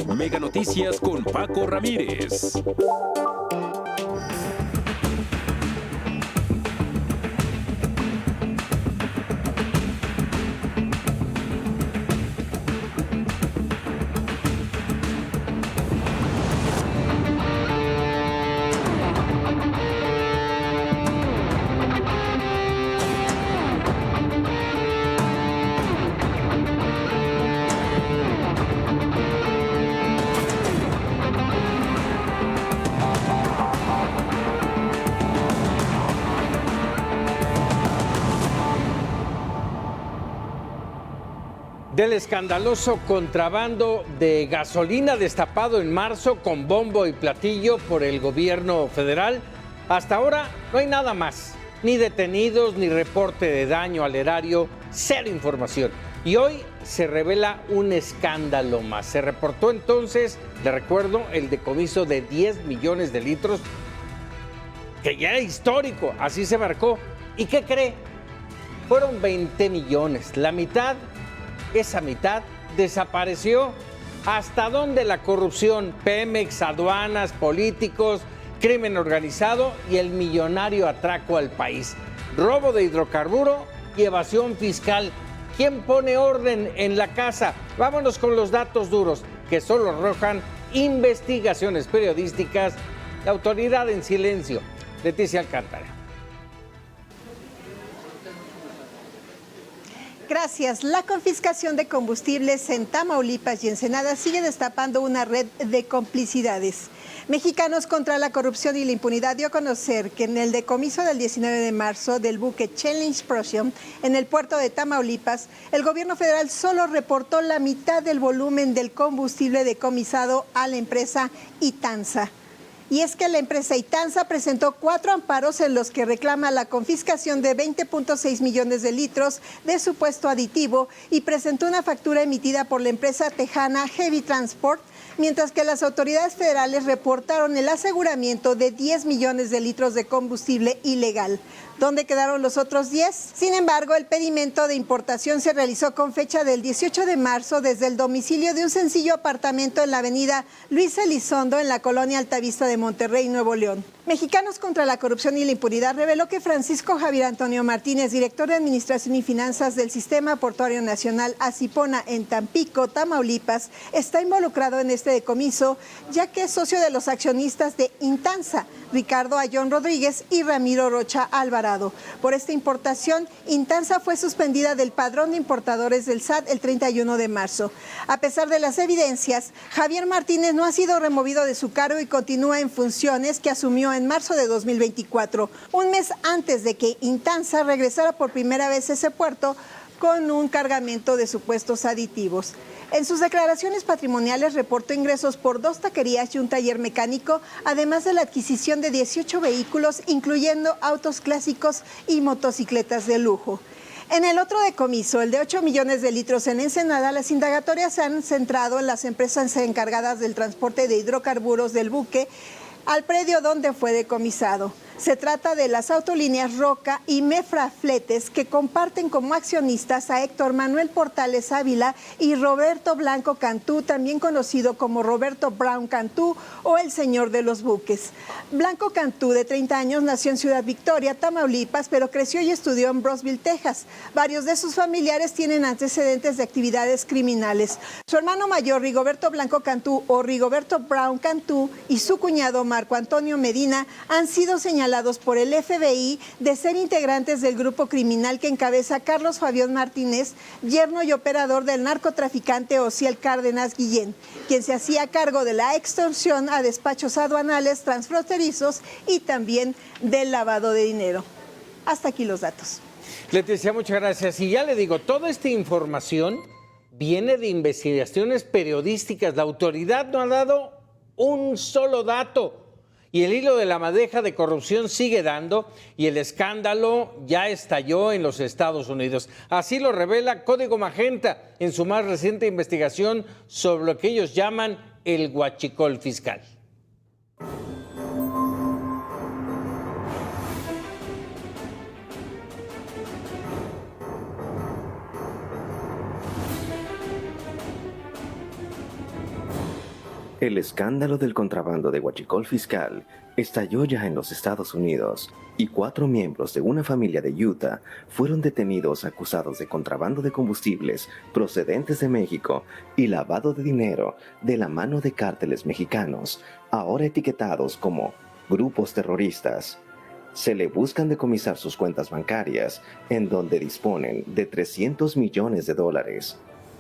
Mega Noticias con Paco Ramírez. Del escandaloso contrabando de gasolina destapado en marzo con bombo y platillo por el gobierno federal, hasta ahora no hay nada más, ni detenidos, ni reporte de daño al erario, cero información. Y hoy se revela un escándalo más. Se reportó entonces, le recuerdo, el decomiso de 10 millones de litros, que ya era histórico, así se marcó. ¿Y qué cree? Fueron 20 millones, la mitad. Esa mitad desapareció. ¿Hasta dónde la corrupción? Pemex, aduanas, políticos, crimen organizado y el millonario atraco al país. Robo de hidrocarburo y evasión fiscal. ¿Quién pone orden en la casa? Vámonos con los datos duros que solo arrojan investigaciones periodísticas. La autoridad en silencio. Leticia Alcántara. Gracias. La confiscación de combustibles en Tamaulipas y Ensenada sigue destapando una red de complicidades. Mexicanos contra la Corrupción y la Impunidad dio a conocer que en el decomiso del 19 de marzo del buque Challenge Protection en el puerto de Tamaulipas, el gobierno federal solo reportó la mitad del volumen del combustible decomisado a la empresa Itanza. Y es que la empresa Itanza presentó 4 amparos en los que reclama la confiscación de 20.6 millones de litros de supuesto aditivo y presentó una factura emitida por la empresa tejana Heavy Transport, mientras que las autoridades federales reportaron el aseguramiento de 10 millones de litros de combustible ilegal. ¿Dónde quedaron los otros 10? Sin embargo, el pedimento de importación se realizó con fecha del 18 de marzo desde el domicilio de un sencillo apartamento en la avenida Luis Elizondo, en la colonia Altavista de Monterrey, Nuevo León. Mexicanos contra la Corrupción y la Impunidad reveló que Francisco Javier Antonio Martínez, director de Administración y Finanzas del Sistema Portuario Nacional Acipona en Tampico, Tamaulipas, está involucrado en este decomiso, ya que es socio de los accionistas de Intanza, Ricardo Ayón Rodríguez y Ramiro Rocha Alvarado. Por esta importación, Intanza fue suspendida del padrón de importadores del SAT el 31 de marzo. A pesar de las evidencias, Javier Martínez no ha sido removido de su cargo y continúa en funciones que asumió en marzo de 2024, un mes antes de que Intanza regresara por primera vez a ese puerto con un cargamento de supuestos aditivos. En sus declaraciones patrimoniales reportó ingresos por 2 taquerías y un taller mecánico, además de la adquisición de 18 vehículos, incluyendo autos clásicos y motocicletas de lujo. En el otro decomiso, el de 8 millones de litros en Ensenada, las indagatorias se han centrado en las empresas encargadas del transporte de hidrocarburos del buque al predio donde fue decomisado. Se trata de las autolíneas Roca y Mefra Fletes, que comparten como accionistas a Héctor Manuel Portales Ávila y Roberto Blanco Cantú, también conocido como Roberto Brown Cantú o el Señor de los Buques. Blanco Cantú, de 30 años, nació en Ciudad Victoria, Tamaulipas, pero creció y estudió en Brownsville, Texas. Varios de sus familiares tienen antecedentes de actividades criminales. Su hermano mayor, Rigoberto Blanco Cantú o Rigoberto Brown Cantú, y su cuñado, Marco Antonio Medina, han sido señalados por el FBI de ser integrantes del grupo criminal que encabeza Carlos Fabián Martínez, yerno y operador del narcotraficante Osiel Cárdenas Guillén, quien se hacía cargo de la extorsión a despachos aduanales transfronterizos y también del lavado de dinero. Hasta aquí los datos. Leticia, muchas gracias. Y ya le digo, toda esta información viene de investigaciones periodísticas. La autoridad no ha dado un solo dato. Y el hilo de la madeja de corrupción sigue dando y el escándalo ya estalló en los Estados Unidos. Así lo revela Código Magenta en su más reciente investigación sobre lo que ellos llaman el huachicol fiscal. El escándalo del contrabando de huachicol fiscal estalló ya en los Estados Unidos y 4 miembros de una familia de Utah fueron detenidos acusados de contrabando de combustibles procedentes de México y lavado de dinero de la mano de cárteles mexicanos, ahora etiquetados como grupos terroristas. Se le buscan decomisar sus cuentas bancarias, en donde disponen de $300 millones.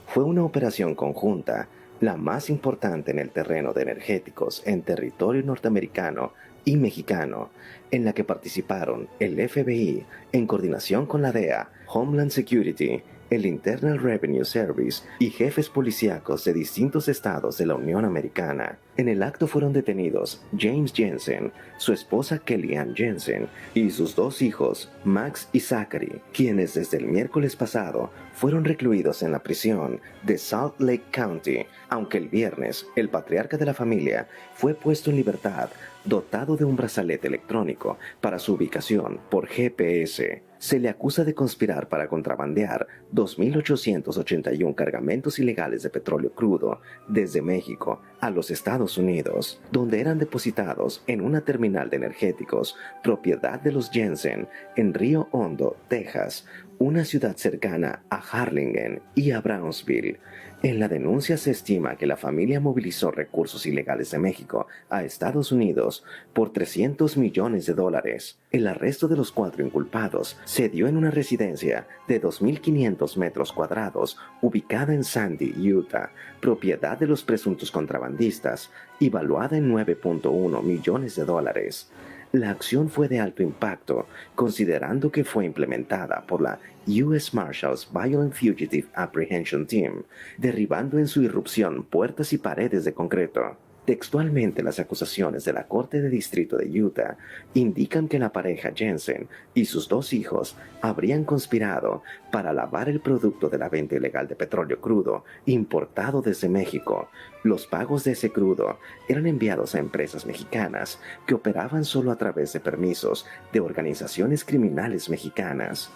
Fue una operación conjunta, la más importante en el terreno de energéticos en territorio norteamericano y mexicano, en la que participaron el FBI en coordinación con la DEA, Homeland Security, el Internal Revenue Service y jefes policíacos de distintos estados de la Unión Americana. En el acto fueron detenidos James Jensen, su esposa Kellyanne Jensen y sus 2 hijos, Max y Zachary, quienes desde el miércoles pasado fueron recluidos en la prisión de Salt Lake County, aunque el viernes el patriarca de la familia fue puesto en libertad, dotado de un brazalete electrónico para su ubicación por GPS. Se le acusa de conspirar para contrabandear 2.881 cargamentos ilegales de petróleo crudo desde México a los Estados Unidos, donde eran depositados en una terminal de energéticos propiedad de los Jensen en Río Hondo, Texas, una ciudad cercana a Harlingen y a Brownsville. En la denuncia se estima que la familia movilizó recursos ilegales de México a Estados Unidos por $300 millones. El arresto de los 4 inculpados se dio en una residencia de 2.500 metros cuadrados ubicada en Sandy, Utah, propiedad de los presuntos contrabandistas y valuada en $9.1 millones. La acción fue de alto impacto, considerando que fue implementada por la U.S. Marshals Violent Fugitive Apprehension Team, derribando en su irrupción puertas y paredes de concreto. Textualmente, las acusaciones de la Corte de Distrito de Utah indican que la pareja Jensen y sus 2 hijos habrían conspirado para lavar el producto de la venta ilegal de petróleo crudo importado desde México. Los pagos de ese crudo eran enviados a empresas mexicanas que operaban solo a través de permisos de organizaciones criminales mexicanas.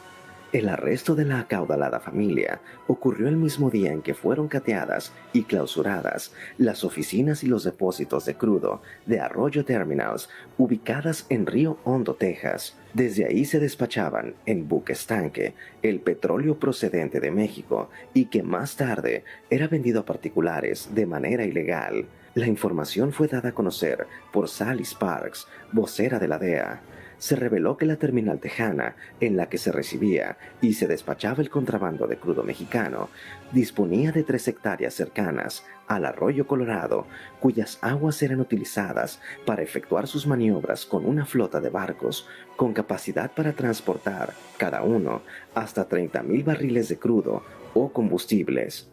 El arresto de la acaudalada familia ocurrió el mismo día en que fueron cateadas y clausuradas las oficinas y los depósitos de crudo de Arroyo Terminals ubicadas en Río Hondo, Texas. Desde ahí se despachaban en buques tanque el petróleo procedente de México y que más tarde era vendido a particulares de manera ilegal. La información fue dada a conocer por Sally Sparks, vocera de la DEA. Se reveló que la terminal tejana en la que se recibía y se despachaba el contrabando de crudo mexicano disponía de 3 hectáreas cercanas al arroyo Colorado, cuyas aguas eran utilizadas para efectuar sus maniobras con una flota de barcos con capacidad para transportar, cada uno, hasta 30,000 barriles de crudo o combustibles.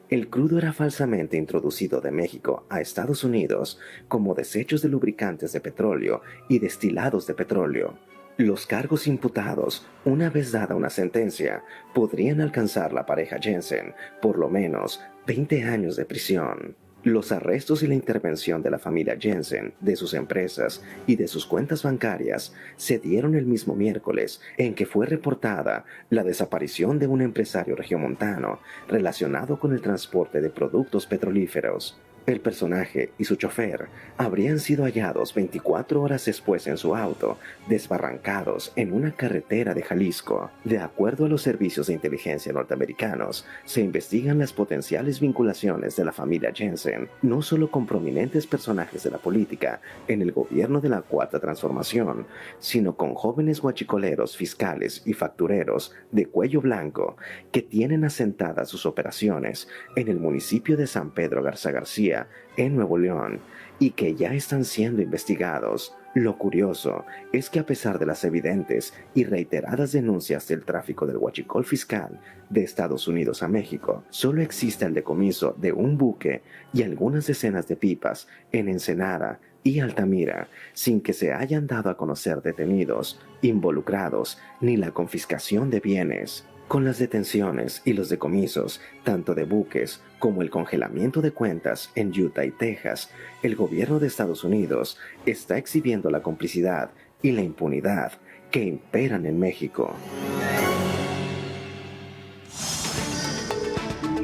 El crudo era falsamente introducido de México a Estados Unidos como desechos de lubricantes de petróleo y destilados de petróleo. Los cargos imputados, una vez dada una sentencia, podrían alcanzar la pareja Jensen por lo menos 20 años de prisión. Los arrestos y la intervención de la familia Jensen, de sus empresas y de sus cuentas bancarias se dieron el mismo miércoles en que fue reportada la desaparición de un empresario regiomontano relacionado con el transporte de productos petrolíferos. El personaje y su chofer habrían sido hallados 24 horas después en su auto, desbarrancados en una carretera de Jalisco. De acuerdo a los servicios de inteligencia norteamericanos, se investigan las potenciales vinculaciones de la familia Jensen, no solo con prominentes personajes de la política en el gobierno de la Cuarta Transformación, sino con jóvenes huachicoleros fiscales y factureros de cuello blanco que tienen asentadas sus operaciones en el municipio de San Pedro Garza García, en Nuevo León, y que ya están siendo investigados. Lo curioso es que a pesar de las evidentes y reiteradas denuncias del tráfico del huachicol fiscal de Estados Unidos a México, solo existe el decomiso de un buque y algunas decenas de pipas en Ensenada y Altamira, sin que se hayan dado a conocer detenidos, involucrados, ni la confiscación de bienes. Con las detenciones y los decomisos, tanto de buques como el congelamiento de cuentas en Utah y Texas, el gobierno de Estados Unidos está exhibiendo la complicidad y la impunidad que imperan en México.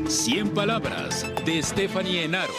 100 palabras de Stephanie Enaro.